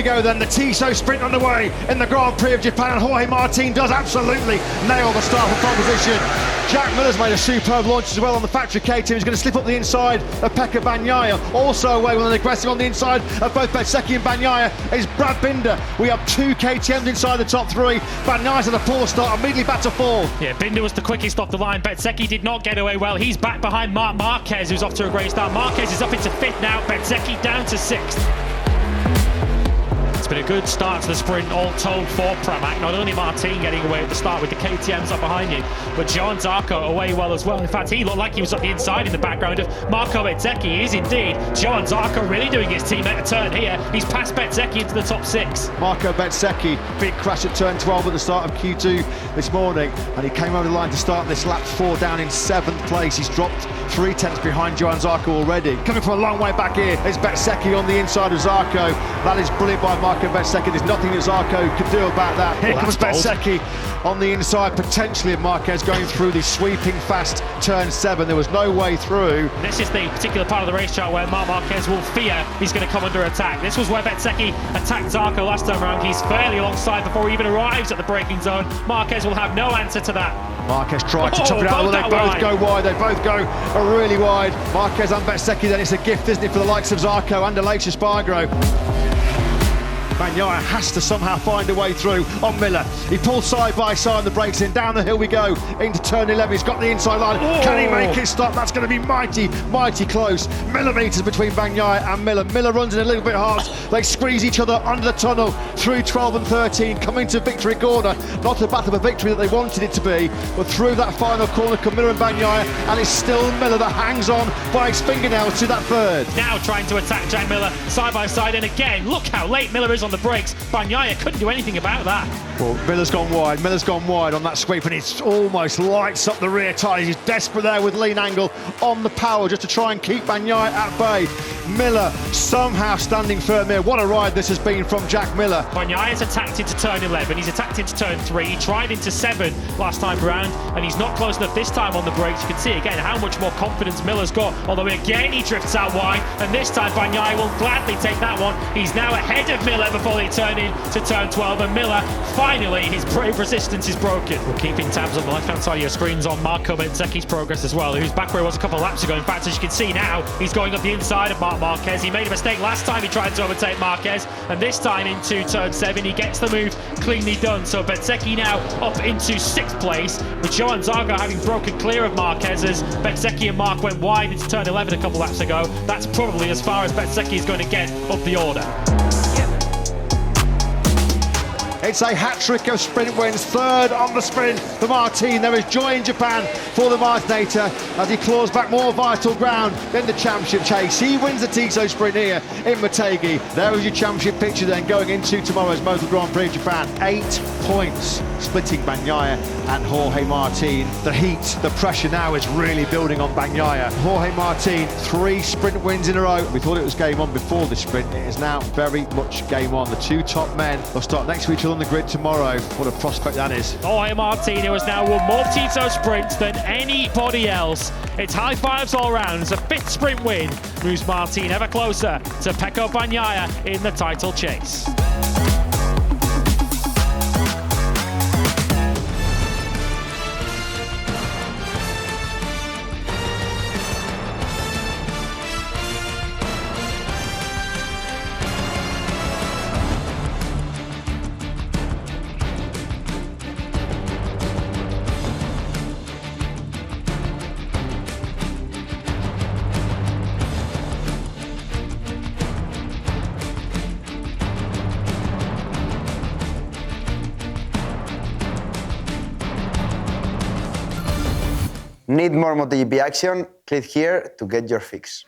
we go then, the Tissot sprint underway in the Grand Prix of Japan, and Jorge Martin does absolutely nail the start of pole position. Jack Miller's made a superb launch as well on the factory KTM. He's going to slip up the inside of Pekka Bagnaia. Also away with an aggressive on the inside of both Bezzecchi and Bagnaia is Brad Binder. We have two KTMs inside the top three. Bagnaia's had a poor start, immediately back to fourth. Yeah, Binder was the quickest off the line. Bezzecchi did not get away well. He's back behind Marc Marquez, who's off to a great start. Marquez is up into fifth now. Bezzecchi down to sixth. It's been a good start to the sprint, all told, for Pramac. Not only Martin getting away at the start with the KTMs up behind him, but Johann Zarco away well as well. In fact, he looked like he was up the inside in the background of Marco Bezzecchi. He is indeed. Johann Zarco really doing his teammate a turn here. He's passed Bezzecchi into the top six. Marco Bezzecchi, big crash at turn 12 at the start of Q2 this morning, and he came over the line to start this lap 4 down in 7th place. He's dropped 3 tenths behind Johann Zarco already. Coming from a long way back here is Bezzecchi on the inside of Zarco. That is brilliant by Marco Bezzecchi. There's nothing that Zarco could do about that. Here comes Bezzecchi on the inside, potentially of Marquez, going through the sweeping fast turn 7. There was no way through. This is the particular part of the race chart where Marc Marquez will fear he's going to come under attack. This was where Bezzecchi attacked Zarco last time around. He's fairly alongside before he even arrives at the braking zone. Marquez will have no answer to that. Marquez tried to top it out, they both go wide, they both go really wide. Marquez and Bezzecchi, then it's a gift, isn't it, for the likes of Zarco and Aleix Espargaro. Bagnaia has to somehow find a way through on Miller. He pulls side by side and the brakes in. Down the hill we go into turn 11. He's got the inside line. Can he make it stop? That's going to be mighty close. Millimetres between Bagnaia and Miller. Miller runs in a little bit hard. They squeeze each other under the tunnel through 12 and 13, coming to victory corner. Not a battle of victory that they wanted it to be, but through that final corner come Miller and Bagnaia, and it's still Miller that hangs on by his fingernails to that third. Now trying to attack Jack Miller side by side, and again, look how late Miller is on the brakes. Bagnaia couldn't do anything about that. Well, Miller's gone wide on that sweep, and it almost lights up the rear tyres. He's desperate there with lean angle on the power just to try and keep Bagnaia at bay. Miller somehow standing firm here. What a ride this has been from Jack Miller. Bagnaia's attacked into turn 11, he's attacked into turn 3, he tried into 7 last time around, and he's not close enough this time on the brakes. You can see again how much more confidence Miller's got, although again he drifts out wide, and this time Bagnaia will gladly take that one. He's now ahead of Miller before they turn in to turn 12, and Miller, finally, his brave resistance is broken. We're keeping tabs on the left-hand side of your screens on Marco Bezzecchi's progress as well, who's back where he was a couple of laps ago. In fact, as you can see now, he's going up the inside of Marc Marquez. He made a mistake last time he tried to overtake Marquez, and this time into turn 7, he gets the move cleanly done. So Bezzecchi now up into 6th place, with Johann Zarco having broken clear of Marquez as Bezzecchi and Marc went wide into turn 11 a couple laps ago. That's probably as far as Bezzecchi is going to get up the order. It's a hat-trick of sprint wins, 3rd on the sprint for Martin. There is joy in Japan for the Martinator as he claws back more vital ground in the championship chase. He wins the Tissot sprint here in Motegi. There is your championship picture then going into tomorrow's Motor Grand Prix of Japan. 8 points splitting Bagnaia and Jorge Martin. The heat, the pressure now is really building on Bagnaia. Jorge Martin, 3 sprint wins in a row. We thought it was game on before the sprint. It is now very much game on. The 2 top men will start next to each other on the grid tomorrow. What a prospect that is. Jorge Martin, who has now won more Tissot sprints than anybody else. It's high fives all round. It's a 5th sprint win. Moves Martin ever closer to Pecco Bagnaia in the title chase. Need more MotoGP action? Click here to get your fix.